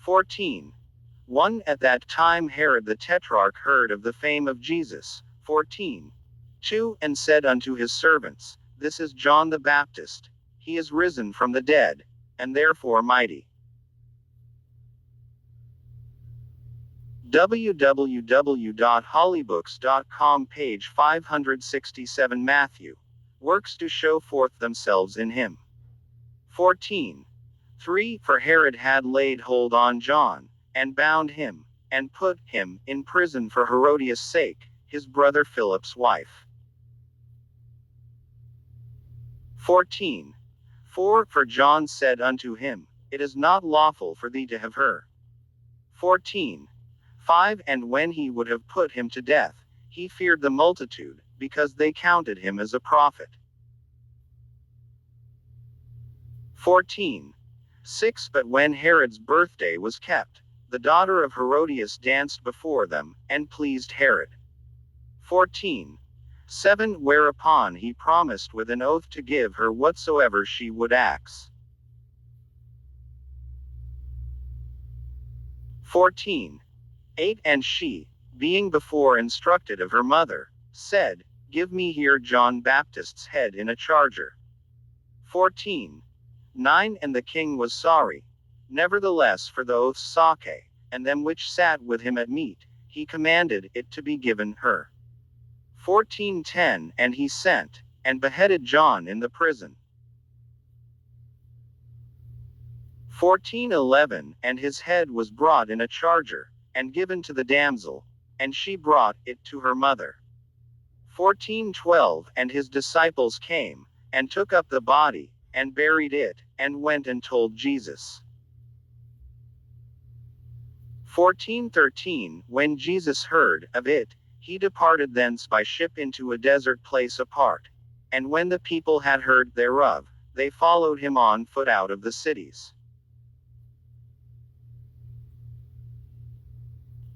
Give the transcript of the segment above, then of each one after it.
14. 1. At that time Herod the Tetrarch heard of the fame of Jesus. 14. 2. And said unto his servants, This is John the Baptist. He is risen from the dead, and therefore mighty. www.hollybooks.com page 567 Matthew. Works do show forth themselves in him. 14. 3. For Herod had laid hold on John, and bound him, and put him in prison for Herodias' sake, his brother Philip's wife. 14. 4. For John said unto him, It is not lawful for thee to have her. 14. 5. And when he would have put him to death, he feared the multitude, because they counted him as a prophet. 14. 6. But when Herod's birthday was kept, the daughter of Herodias danced before them, and pleased Herod. 14. 7. Whereupon he promised with an oath to give her whatsoever she would ask. 14. 8. And she, being before instructed of her mother, said, Give me here John Baptist's head in a charger. 14. 9. And the king was sorry. Nevertheless for the oath's sake, and them which sat with him at meat, he commanded it to be given her. 14:10 And he sent, and beheaded John in the prison. 14:11 And his head was brought in a charger, and given to the damsel, and she brought it to her mother. 14:12 And his disciples came, and took up the body, and buried it, and went and told Jesus. 14:13 When Jesus heard of it, he departed thence by ship into a desert place apart. And when the people had heard thereof, they followed him on foot out of the cities.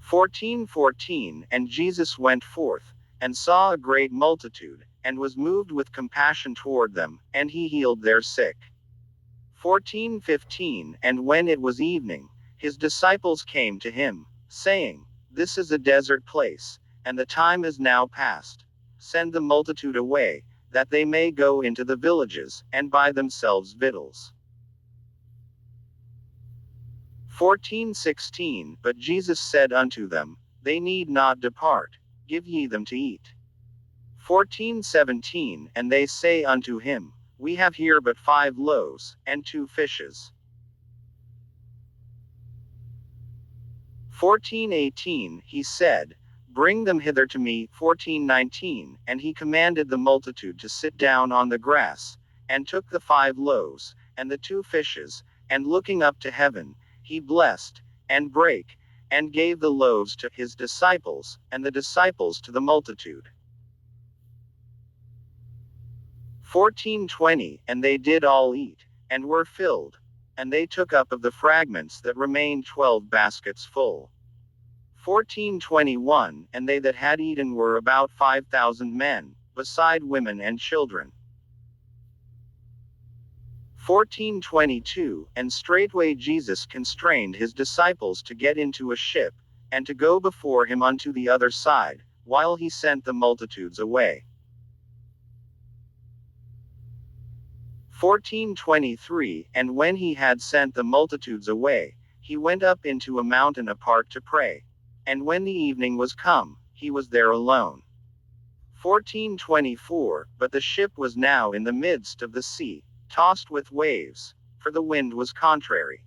14:14 And Jesus went forth, and saw a great multitude, and was moved with compassion toward them, and he healed their sick. 14:15 And when it was evening, his disciples came to him, saying, This is a desert place, and the time is now past. Send the multitude away, that they may go into the villages, and buy themselves victuals. 14:16 But Jesus said unto them, They need not depart, give ye them to eat. 14:17 And they say unto him, We have here but 5 loaves, and 2 fishes. 14:18 He said, Bring them hither to me. 14:19 And he commanded the multitude to sit down on the grass, and took the 5 loaves, and the 2 fishes, and looking up to heaven, he blessed, and brake, and gave the loaves to his disciples, and the disciples to the multitude. 14:20 And they did all eat, and were filled. And they took up of the fragments that remained 12 baskets full. 14:21 And they that had eaten were about 5,000 men, beside women and children. 14:22 And straightway Jesus constrained his disciples to get into a ship, and to go before him unto the other side, while he sent the multitudes away. 14:23 And when he had sent the multitudes away, he went up into a mountain apart to pray. And when the evening was come, he was there alone. 14:24 But the ship was now in the midst of the sea, tossed with waves, for the wind was contrary.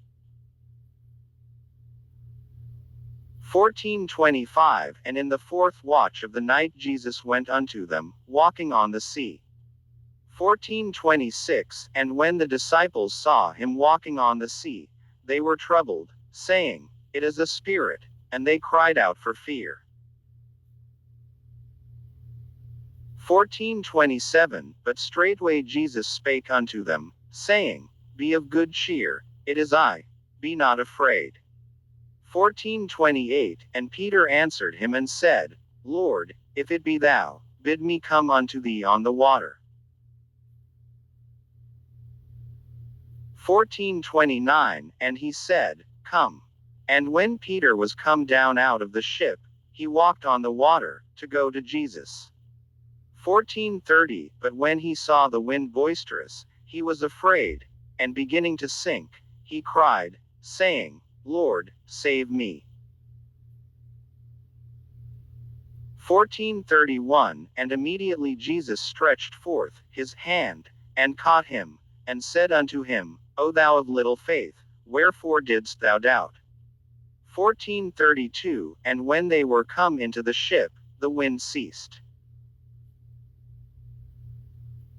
14:25 And in the 4th watch of the night Jesus went unto them, walking on the sea. 14:26 And when the disciples saw him walking on the sea, they were troubled, saying, It is a spirit, and they cried out for fear. 14:27 But straightway Jesus spake unto them, saying, Be of good cheer, it is I, be not afraid. 14:28 And Peter answered him and said, Lord, if it be thou, bid me come unto thee on the water. 14:29 And he said, Come. And when Peter was come down out of the ship, he walked on the water, to go to Jesus. 14:30 But when he saw the wind boisterous, he was afraid, and beginning to sink, he cried, saying, Lord, save me. 14:31 And immediately Jesus stretched forth his hand, and caught him, and said unto him, O thou of little faith, wherefore didst thou doubt? 14:32 And when they were come into the ship, the wind ceased.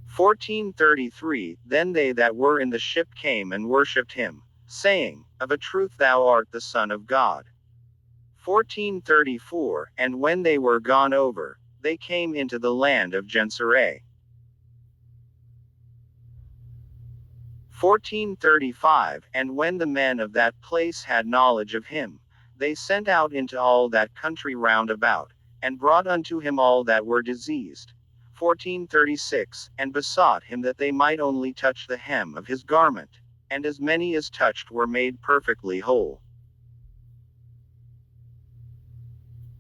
14:33 Then they that were in the ship came and worshipped him, saying, Of a truth thou art the Son of God. 14:34 And when they were gone over, they came into the land of Gennesaret. 14:35 And when the men of that place had knowledge of him, they sent out into all that country round about, and brought unto him all that were diseased. 14:36 And besought him that they might only touch the hem of his garment, and as many as touched were made perfectly whole.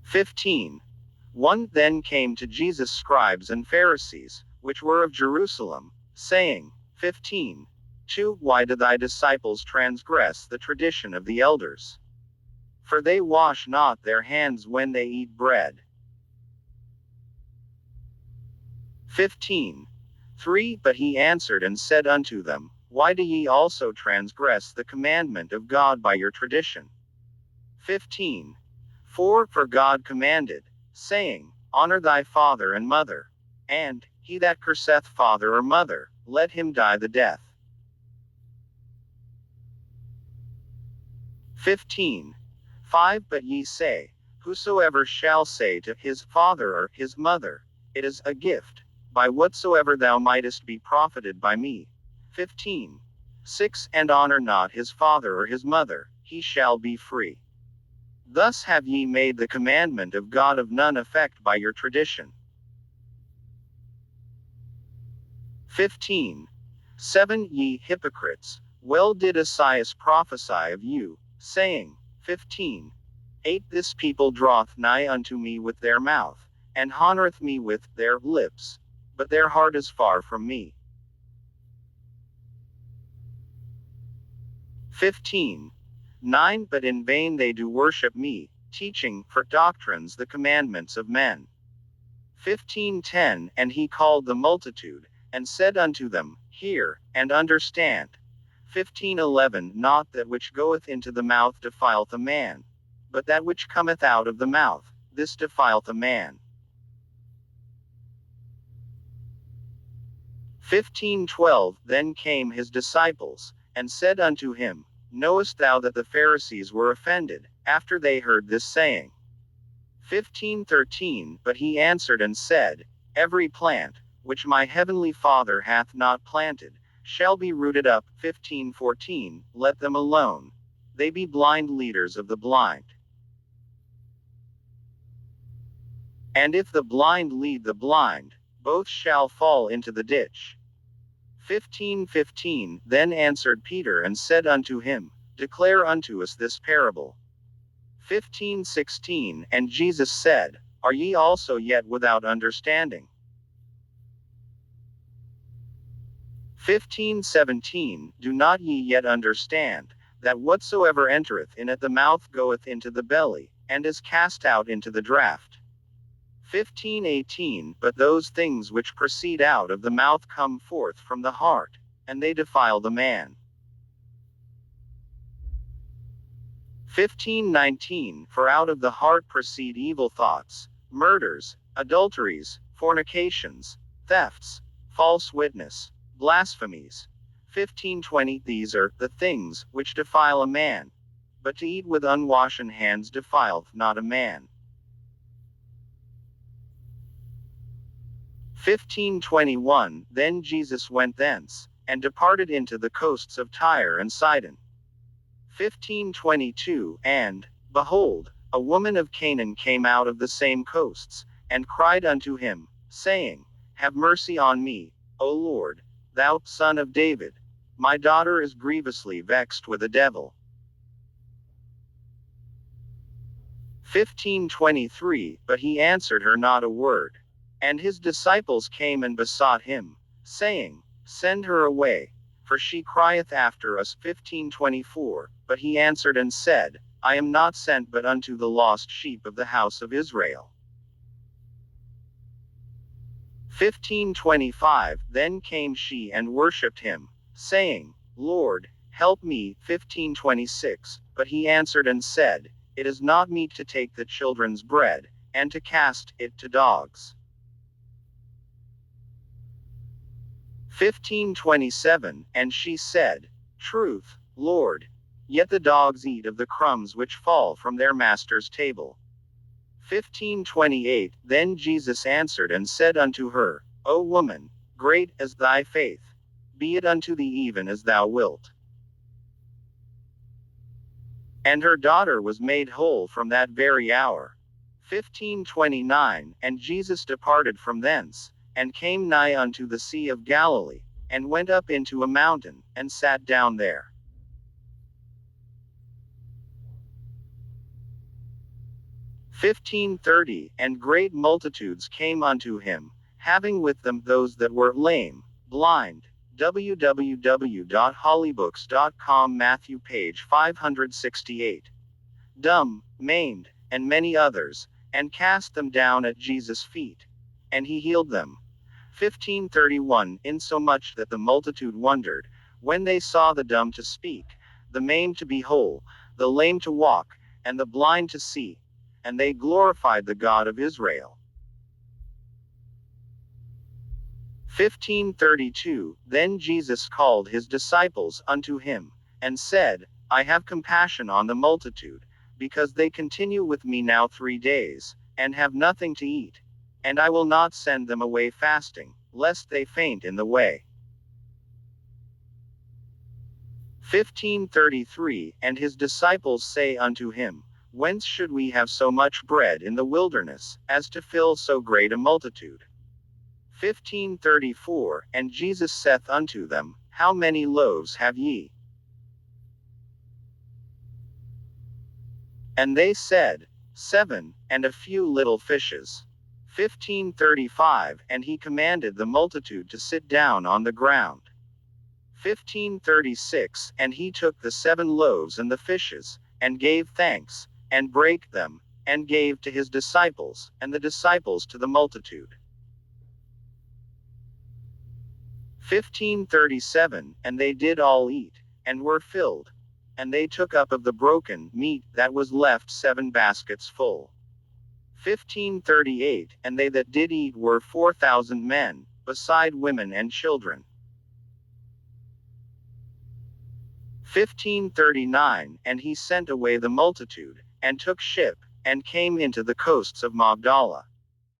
15. 1 Then came to Jesus scribes and Pharisees, which were of Jerusalem, saying, 15. 2 Why do thy disciples transgress the tradition of the elders? For they wash not their hands when they eat bread. 15. 3 But he answered and said unto them, Why do ye also transgress the commandment of God by your tradition? 15. 4 For God commanded, saying, Honor thy father and mother, and, he that curseth father or mother, let him die the death. 15. 5 But ye say, Whosoever shall say to his father or his mother, It is a gift, by whatsoever thou mightest be profited by me. 15. 6 And honor not his father or his mother, he shall be free. Thus have ye made the commandment of God of none effect by your tradition. 15. 7 Ye hypocrites, well did Esaias prophesy of you, saying, 15. 8 This people draweth nigh unto me with their mouth, and honoreth me with their lips, but their heart is far from me. 15. 9 But in vain they do worship me, teaching for doctrines the commandments of men. 15:10 And he called the multitude, and said unto them, Hear, and understand. 15:11 Not that which goeth into the mouth defileth a man, but that which cometh out of the mouth, this defileth a man. 15:12 Then came his disciples, and said unto him, Knowest thou that the Pharisees were offended, after they heard this saying? 15:13 But he answered and said, Every plant, which my heavenly Father hath not planted, shall be rooted up. 15:14 Let them alone. They be blind leaders of the blind. And if the blind lead the blind, both shall fall into the ditch. 15:15 Then answered Peter and said unto him, Declare unto us this parable. 15:16 And Jesus said, Are ye also yet without understanding? 15:17 Do not ye yet understand, that whatsoever entereth in at the mouth goeth into the belly, and is cast out into the draught? 15:18 But those things which proceed out of the mouth come forth from the heart, and they defile the man. 15:19 For out of the heart proceed evil thoughts, murders, adulteries, fornications, thefts, false witness, blasphemies. 15:20 These are the things which defile a man, but to eat with unwashen hands defileth not a man. 15:21 Then Jesus went thence, and departed into the coasts of Tyre and Sidon. 15:22 And, behold, a woman of Canaan came out of the same coasts, and cried unto him, saying, Have mercy on me, O Lord, thou Son of David. My daughter is grievously vexed with a devil. 15:23 But he answered her not a word. And his disciples came and besought him, saying, Send her away, for she crieth after us. 15:24 But he answered and said, I am not sent but unto the lost sheep of the house of Israel. 15:25 Then came she and worshipped him, saying, Lord, help me. 15:26 But he answered and said, It is not meet to take the children's bread, and to cast it to dogs. 15:27 And she said, Truth, Lord. Yet the dogs eat of the crumbs which fall from their master's table. 15:28 Then Jesus answered and said unto her, O woman, great is thy faith. Be it unto thee even as thou wilt. And her daughter was made whole from that very hour. 15:29 And Jesus departed from thence, and came nigh unto the sea of Galilee, and went up into a mountain, and sat down there. 15:30 And great multitudes came unto him, having with them those that were lame, blind. www.hollybooks.com Matthew page 568. Dumb, maimed, and many others, and cast them down at Jesus' feet. And he healed them. 15:31 Insomuch that the multitude wondered, when they saw the dumb to speak, the maimed to be whole, the lame to walk, and the blind to see. And they glorified the God of Israel. 15:32 Then Jesus called his disciples unto him, and said, I have compassion on the multitude, because they continue with me now 3 days, and have nothing to eat. And I will not send them away fasting, lest they faint in the way. 15:33 And his disciples say unto him, Whence should we have so much bread in the wilderness, as to fill so great a multitude? 15:34 And Jesus saith unto them, How many loaves have ye? And they said, 7, and a few little fishes. 15:35 And he commanded the multitude to sit down on the ground. 15:36 And he took the 7 loaves and the fishes, and gave thanks, and brake them, and gave to his disciples, and the disciples to the multitude. 15:37 And they did all eat, and were filled. And they took up of the broken meat that was left 7 baskets full. 15:38 And they that did eat were 4,000 men, beside women and children. 15:39 And he sent away the multitude, and took ship, and came into the coasts of Magdala.